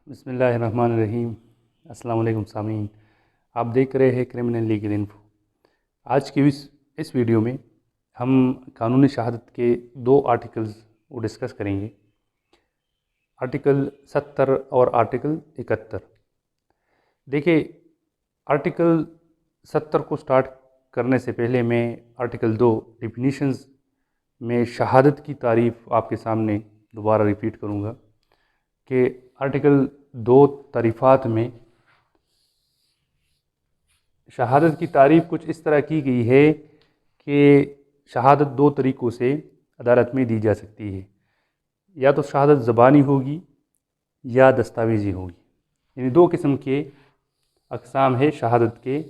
بسم اللہ الرحمن الرحیم۔ السلام علیکم سامعین، آپ دیکھ رہے ہیں کرمنل لیگل انفو۔ آج کی اس ویڈیو میں ہم قانونی شہادت کے دو آرٹیکلز کو ڈسکس کریں گے، آرٹیکل 70 اور آرٹیکل 71۔ دیکھیں، آرٹیکل 70 کو سٹارٹ کرنے سے پہلے میں آرٹیکل 2 ڈیفینیشنز میں شہادت کی تعریف آپ کے سامنے دوبارہ ریپیٹ کروں گا کہ آرٹیکل 2 تعریفات میں شہادت کی تعریف کچھ اس طرح کی گئی ہے کہ شہادت دو طریقوں سے عدالت میں دی جا سکتی ہے، یا تو شہادت زبانی ہوگی یا دستاویزی ہوگی۔ یعنی دو قسم کے اقسام ہے شہادت کے،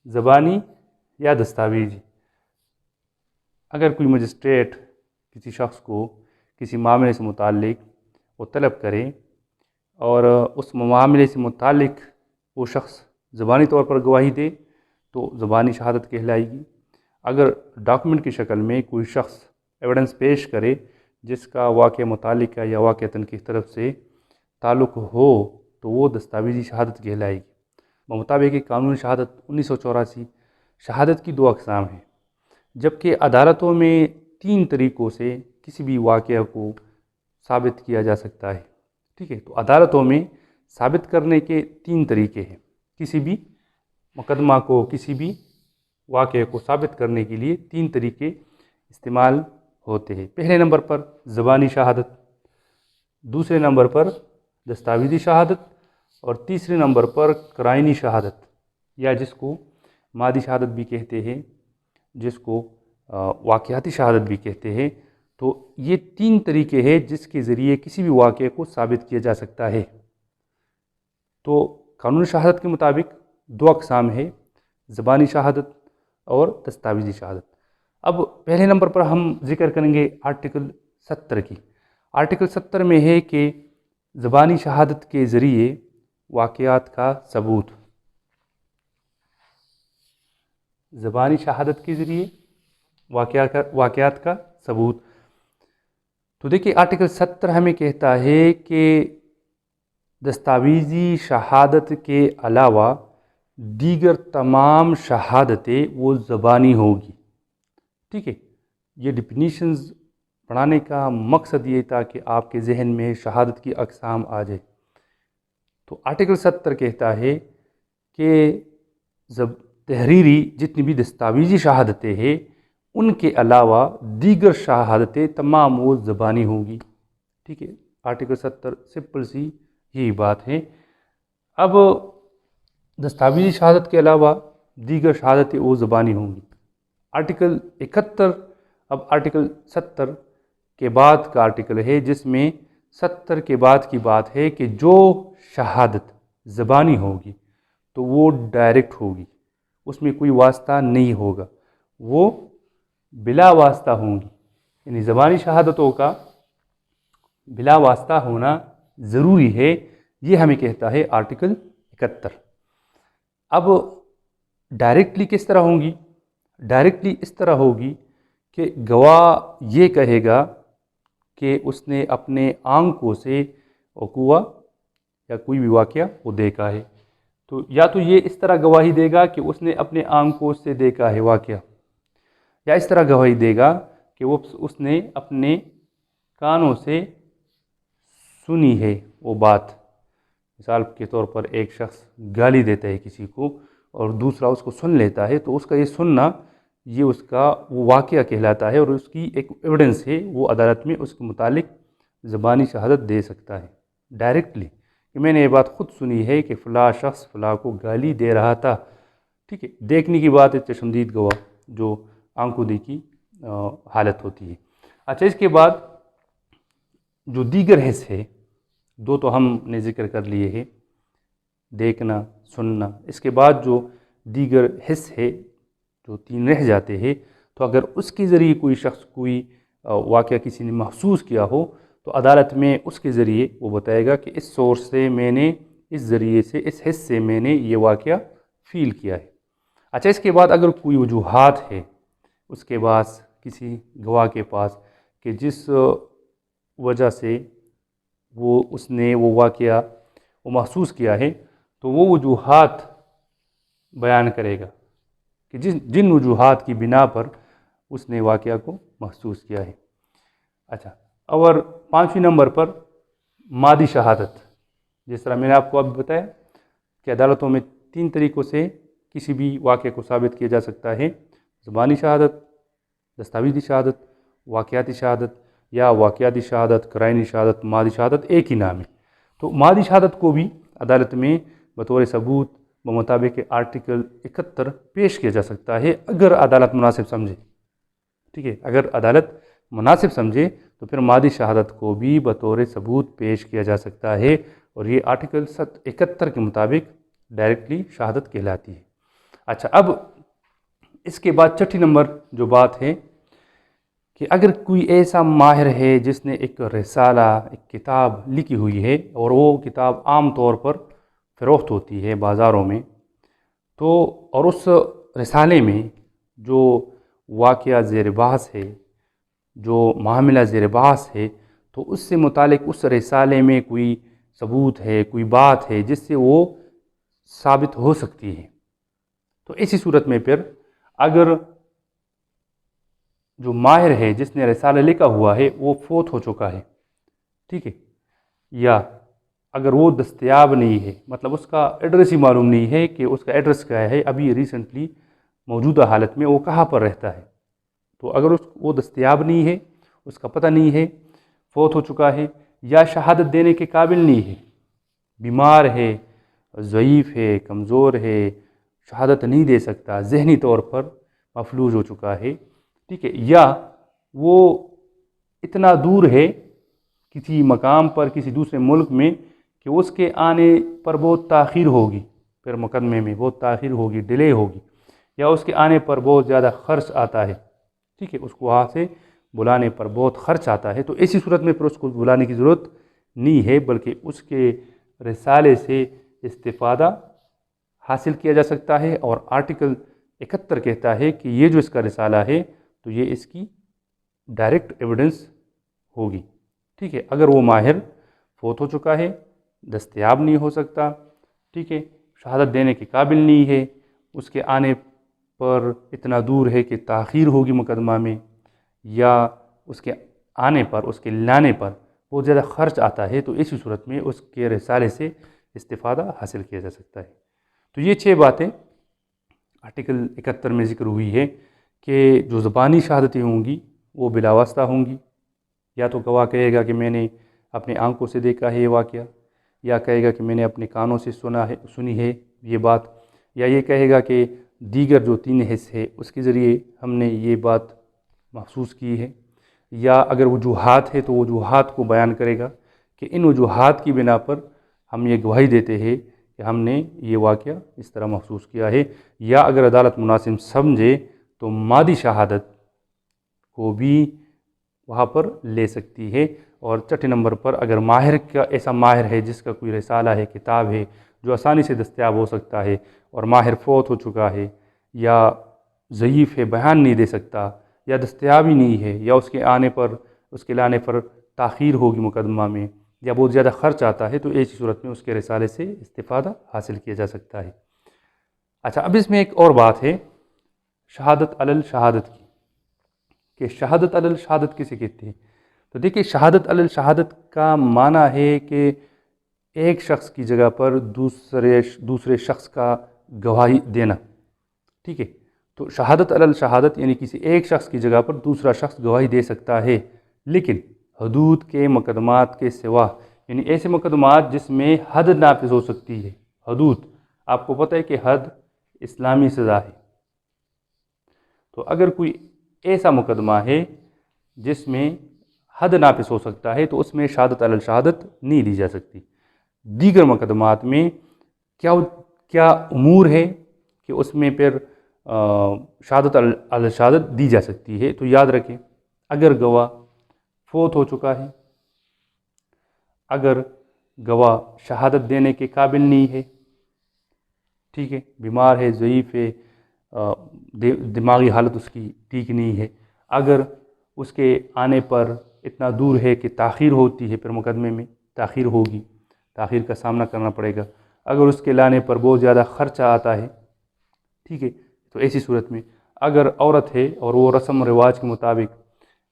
زبانی یا دستاویزی۔ اگر کوئی مجسٹریٹ کسی شخص کو کسی معاملے سے متعلق وہ طلب کرے اور اس معاملے سے متعلق وہ شخص زبانی طور پر گواہی دے تو زبانی شہادت کہلائے گی۔ اگر ڈاکومنٹ کی شکل میں کوئی شخص ایویڈنس پیش کرے جس کا واقعہ متعلقہ یا واقعتاً کی طرف سے تعلق ہو تو وہ دستاویزی شہادت کہلائے گی۔ بمطابق قانون شہادت 1984 شہادت کی دو اقسام ہیں، جبکہ عدالتوں میں 3 طریقوں سے کسی بھی واقعہ کو ثابت کیا جا سکتا ہے۔ ٹھیک ہے، تو عدالتوں میں ثابت کرنے کے 3 طریقے ہیں۔ کسی بھی مقدمہ کو، کسی بھی واقعے کو ثابت کرنے کے لیے 3 طریقے استعمال ہوتے ہیں۔ پہلے نمبر پر زبانی شہادت، دوسرے نمبر پر دستاویزی شہادت، اور تیسرے نمبر پر قرائنی شہادت، یا جس کو مادی شہادت بھی کہتے ہیں، جس کو واقعاتی شہادت بھی کہتے ہیں۔ تو یہ 3 طریقے ہیں جس کے ذریعے کسی بھی واقعے کو ثابت کیا جا سکتا ہے۔ تو قانون شہادت کے مطابق 2 اقسام ہے، زبانی شہادت اور دستاویزی شہادت۔ اب پہلے نمبر پر ہم ذکر کریں گے آرٹیکل 70 کی۔ آرٹیکل 70 میں ہے کہ زبانی شہادت کے ذریعے واقعات کا ثبوت، زبانی شہادت کے ذریعے واقعات کا ثبوت۔ تو دیکھیے، آرٹیکل 70 ہمیں کہتا ہے کہ دستاویزی شہادت کے علاوہ دیگر تمام شہادتیں وہ زبانی ہوگی۔ ٹھیک ہے، یہ ڈیفینیشنز پڑھانے کا مقصد یہ تھا کہ آپ کے ذہن میں شہادت کی اقسام آ جائے۔ تو آرٹیکل 70 کہتا ہے کہ تحریری جتنی بھی دستاویزی شہادتیں ہیں ان کے علاوہ دیگر شہادتیں تمام وہ زبانی ہوگی۔ ٹھیک ہے، آرٹیکل 70 سمپل سی یہی بات ہے۔ اب دستاویزی شہادت کے علاوہ دیگر شہادتیں وہ زبانی ہوں گی۔ آرٹیکل 71 اب آرٹیکل 70 کے بعد کا آرٹیکل ہے، جس میں 70 کے بعد کی بات ہے کہ جو شہادت زبانی ہوگی تو وہ ڈائریکٹ ہوگی، اس میں کوئی واسطہ نہیں ہوگا، وہ بلا واسطہ ہوں گی۔ یعنی زبانی شہادتوں کا بلا واسطہ ہونا ضروری ہے، یہ ہمیں کہتا ہے آرٹیکل 71۔ اب ڈائریکٹلی کس طرح ہوں گی؟ ڈائریکٹلی اس طرح ہوگی کہ گواہ یہ کہے گا کہ اس نے اپنے آنکھوں سے وقوع یا کوئی بھی واقعہ وہ دیکھا ہے۔ تو یا تو یہ اس طرح گواہی دے گا کہ اس نے اپنے آنکھوں سے دیکھا ہے واقعہ، یا اس طرح گواہی دے گا کہ اس نے اپنے کانوں سے سنی ہے وہ بات۔ مثال کے طور پر ایک شخص گالی دیتا ہے کسی کو اور دوسرا اس کو سن لیتا ہے، تو اس کا یہ سننا یہ اس کا وہ واقعہ کہلاتا ہے، اور اس کی ایک ایویڈنس ہے، وہ عدالت میں اس کے متعلق زبانی شہادت دے سکتا ہے ڈائریکٹلی کہ میں نے یہ بات خود سنی ہے کہ فلاں شخص فلاں کو گالی دے رہا تھا۔ ٹھیک ہے، دیکھنے کی بات ہے چشمدید گواہ جو آنکھوں دیکھی حالت ہوتی ہے۔ اچھا، اس کے بعد جو دیگر حص ہے، 2 تو ہم نے ذکر کر لیے ہیں، دیکھنا، سننا۔ اس کے بعد جو دیگر حص ہے، جو 3 رہ جاتے ہیں، تو اگر اس کے ذریعے کوئی شخص کوئی واقعہ کسی نے محسوس کیا ہو تو عدالت میں اس کے ذریعے وہ بتائے گا کہ اس سورس سے میں نے، اس ذریعے سے، اس حص سے میں نے یہ واقعہ فیل کیا ہے۔ اچھا، اس کے بعد اگر کوئی وجوہات ہے اس کے پاس، کسی گواہ کے پاس، کہ جس وجہ سے اس نے وہ واقعہ وہ محسوس کیا ہے تو وہ وجوہات بیان کرے گا کہ جن وجوہات کی بنا پر اس نے واقعہ کو محسوس کیا ہے۔ اچھا، اور 5ویں نمبر پر مادی شہادت، جس طرح میں نے آپ کو اب بتایا کہ عدالتوں میں 3 طریقوں سے کسی بھی واقعے کو ثابت کیا جا سکتا ہے: زبانی شہادت، دستاویزی شہادت، واقعاتی شہادت، یا واقعاتی شہادت، قرائنی شہادت، مادی شہادت ایک ہی نام ہے۔ تو مادی شہادت کو بھی عدالت میں بطور ثبوت بمطابق آرٹیکل 71 پیش کیا جا سکتا ہے اگر عدالت مناسب سمجھے۔ ٹھیک ہے، اگر عدالت مناسب سمجھے تو پھر مادی شہادت کو بھی بطور ثبوت پیش کیا جا سکتا ہے، اور یہ آرٹیکل 71 کے مطابق ڈائریکٹلی شہادت کہلاتی ہے۔ اچھا، اب اس کے بعد 6 نمبر جو بات ہے کہ اگر کوئی ایسا ماہر ہے جس نے ایک رسالہ، ایک کتاب لکھی ہوئی ہے، اور وہ کتاب عام طور پر فروخت ہوتی ہے بازاروں میں، تو اور اس رسالے میں جو واقعہ زیر بحث ہے، جو معاملہ زیر بحث ہے، تو اس سے متعلق اس رسالے میں کوئی ثبوت ہے، کوئی بات ہے جس سے وہ ثابت ہو سکتی ہے، تو ایسی صورت میں پھر اگر جو ماہر ہے جس نے رسالہ لکھا ہوا ہے وہ فوت ہو چکا ہے، ٹھیک ہے، یا اگر وہ دستیاب نہیں ہے، مطلب اس کا ایڈریس ہی معلوم نہیں ہے کہ اس کا ایڈریس کیا ہے، ابھی ریسنٹلی موجودہ حالت میں وہ کہاں پر رہتا ہے، تو اگر وہ دستیاب نہیں ہے، اس کا پتہ نہیں ہے، فوت ہو چکا ہے، یا شہادت دینے کے قابل نہیں ہے، بیمار ہے، ضعیف ہے، کمزور ہے، شہادت نہیں دے سکتا، ذہنی طور پر مفلوج ہو چکا ہے، ٹھیک ہے، یا وہ اتنا دور ہے کسی مقام پر، کسی دوسرے ملک میں، کہ اس کے آنے پر بہت تاخیر ہوگی، پھر مقدمے میں بہت تاخیر ہوگی، ڈیلے ہوگی، یا اس کے آنے پر بہت زیادہ خرچ آتا ہے، ٹھیک ہے، اس کو وہاں سے بلانے پر بہت خرچ آتا ہے، تو ایسی صورت میں پھر اس کو بلانے کی ضرورت نہیں ہے، بلکہ اس کے رسالے سے استفادہ حاصل کیا جا سکتا ہے، اور آرٹیکل 71 کہتا ہے کہ یہ جو اس کا رسالہ ہے تو یہ اس کی ڈائریکٹ ایویڈنس ہوگی، ٹھیک ہے، اگر وہ ماہر فوت ہو چکا ہے، دستیاب نہیں ہو سکتا، ٹھیک ہے، شہادت دینے کے قابل نہیں ہے، اس کے آنے پر اتنا دور ہے کہ تاخیر ہوگی مقدمہ میں، یا اس کے آنے پر، اس کے لانے پر بہت زیادہ خرچ آتا ہے، تو اسی صورت میں اس کے رسالے سے استفادہ حاصل کیا جا سکتا ہے۔ تو یہ 6 باتیں آرٹیکل 71 میں ذکر ہوئی ہے کہ جو زبانی شہادتیں ہوں گی وہ بلا واسطہ ہوں گی، یا تو گواہ کہے گا کہ میں نے اپنے آنکھوں سے دیکھا ہے یہ واقعہ، یا کہے گا کہ میں نے اپنے کانوں سے سنی ہے یہ بات، یا یہ کہے گا کہ دیگر جو 3 حص ہے اس کے ذریعے ہم نے یہ بات محسوس کی ہے، یا اگر وجوہات ہے تو وجوہات کو بیان کرے گا کہ ان وجوہات کی بنا پر ہم یہ گواہی دیتے ہیں کہ ہم نے یہ واقعہ اس طرح محسوس کیا ہے، یا اگر عدالت مناسب سمجھے تو مادی شہادت کو بھی وہاں پر لے سکتی ہے۔ اور 6 نمبر پر اگر ماہر کا ایسا ماہر ہے جس کا کوئی رسالہ ہے، کتاب ہے جو آسانی سے دستیاب ہو سکتا ہے، اور ماہر فوت ہو چکا ہے، یا ضعیف ہے، بیان نہیں دے سکتا، یا دستیاب ہی نہیں ہے، یا اس کے لانے پر تاخیر ہوگی مقدمہ میں، یا بہت زیادہ خرچ آتا ہے، تو ایسی صورت میں اس کے رسالے سے استفادہ حاصل کیا جا سکتا ہے۔ اچھا، اب اس میں ایک اور بات ہے شہادت علی الشہادت کی، کہ شہادت علی الشہادت کسے کہتے ہیں؟ تو دیکھیے، شہادت علی الشہادت کا معنی ہے کہ ایک شخص کی جگہ پر دوسرے شخص کا گواہی دینا، ٹھیک ہے، تو شہادت علی الشہادت یعنی کسی ایک شخص کی جگہ پر دوسرا شخص گواہی دے سکتا ہے، لیکن حدود کے مقدمات کے سوا، یعنی ایسے مقدمات جس میں حد نافذ ہو سکتی ہے۔ حدود، آپ کو پتہ ہے کہ حد اسلامی سزا ہے، تو اگر کوئی ایسا مقدمہ ہے جس میں حد نافذ ہو سکتا ہے تو اس میں شہادت علی الشہادت نہیں دی جا سکتی۔ دیگر مقدمات میں کیا امور ہے کہ اس میں پھر شہادت علی الشہادت دی جا سکتی ہے؟ تو یاد رکھیں، اگر گواہ فوت ہو چکا ہے، اگر گواہ شہادت دینے کے قابل نہیں ہے، ٹھیک ہے، بیمار ہے، ضعیف ہے، دماغی حالت اس کی ٹھیک نہیں ہے، اگر اس کے آنے پر اتنا دور ہے کہ تاخیر ہوتی ہے، پھر مقدمے میں تاخیر ہوگی، تاخیر کا سامنا کرنا پڑے گا۔ اگر اس کے لانے پر بہت زیادہ خرچہ آتا ہے، ٹھیک ہے، تو ایسی صورت میں اگر عورت ہے اور وہ رسم و رواج کے مطابق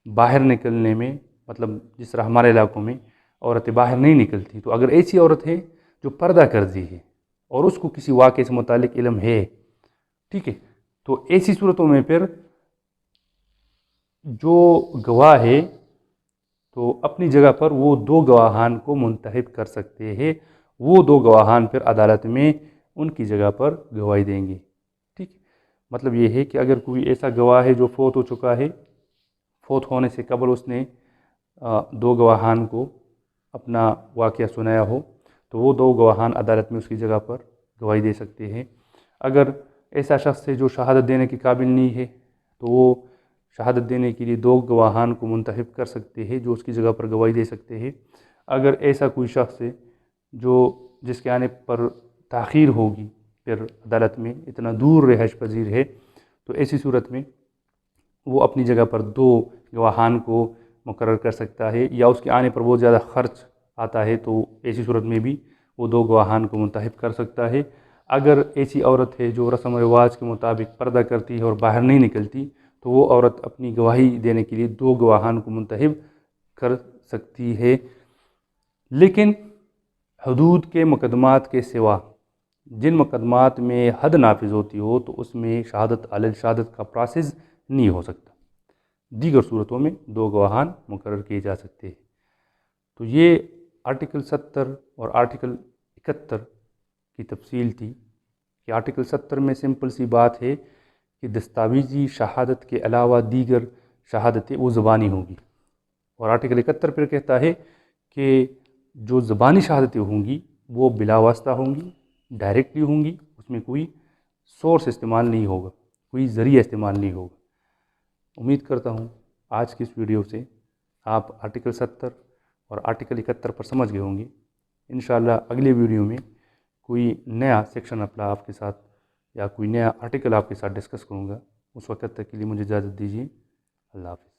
باہر نکلنے میں، مطلب جس طرح ہمارے علاقوں میں عورتیں باہر نہیں نکلتی، تو اگر ایسی عورت ہے جو پردہ کرتی ہے اور اس کو کسی واقعے سے متعلق علم ہے، ٹھیک ہے، تو ایسی صورتوں میں پھر جو گواہ ہے تو اپنی جگہ پر وہ 2 گواہان کو منتخب کر سکتے ہیں، وہ 2 گواہان پھر عدالت میں ان کی جگہ پر گواہی دیں گے، ٹھیک۔ مطلب یہ ہے کہ اگر کوئی ایسا گواہ ہے جو فوت ہو چکا ہے، فوت ہونے سے قبل اس نے 2 گواہان کو اپنا واقعہ سنایا ہو، تو وہ 2 گواہان عدالت میں اس کی جگہ پر گواہی دے سکتے ہیں۔ اگر ایسا شخص ہے جو شہادت دینے کے قابل نہیں ہے، تو وہ شہادت دینے کے لیے 2 گواہان کو منتخب کر سکتے ہیں جو اس کی جگہ پر گواہی دے سکتے ہیں۔ اگر ایسا کوئی شخص ہے جس کے آنے پر تاخیر ہوگی پھر عدالت میں، اتنا دور رہائش پذیر ہے، تو ایسی صورت میں وہ اپنی جگہ پر 2 گواہان کو مقرر کر سکتا ہے، یا اس کے آنے پر بہت زیادہ خرچ آتا ہے تو ایسی صورت میں بھی وہ 2 گواہان کو منتخب کر سکتا ہے۔ اگر ایسی عورت ہے جو رسم و رواج کے مطابق پردہ کرتی ہے اور باہر نہیں نکلتی، تو وہ عورت اپنی گواہی دینے کے لیے 2 گواہان کو منتخب کر سکتی ہے۔ لیکن حدود کے مقدمات کے سوا جن مقدمات میں حد نافذ ہوتی ہو، تو اس میں شہادت علی شہادت کا پروسیس نہیں ہو سکتا۔ دیگر صورتوں میں 2 گواہان مقرر کیے جا سکتے ہیں۔ تو یہ آرٹیکل 70 اور آرٹیکل 71 کی تفصیل تھی کہ آرٹیکل 70 میں سمپل سی بات ہے کہ دستاویزی شہادت کے علاوہ دیگر شہادتیں وہ زبانی ہوں گی، اور آرٹیکل 71 پھر کہتا ہے کہ جو زبانی شہادتیں ہوں گی وہ بلا واسطہ ہوں گی، ڈائریکٹلی ہوں گی، اس میں کوئی سورس استعمال نہیں ہوگا، کوئی ذریعہ استعمال نہیں ہوگا۔ امید کرتا ہوں آج کی اس ویڈیو سے آپ آرٹیکل 70 اور آرٹیکل 71 پر سمجھ گئے ہوں گے۔ انشاءاللہ اگلے ویڈیو میں کوئی نیا سیکشن اپنا آپ کے ساتھ یا کوئی نیا آرٹیکل آپ کے ساتھ ڈسکس کروں گا۔ اس وقت تک کے لیے مجھے اجازت دیجیے۔ اللہ حافظ۔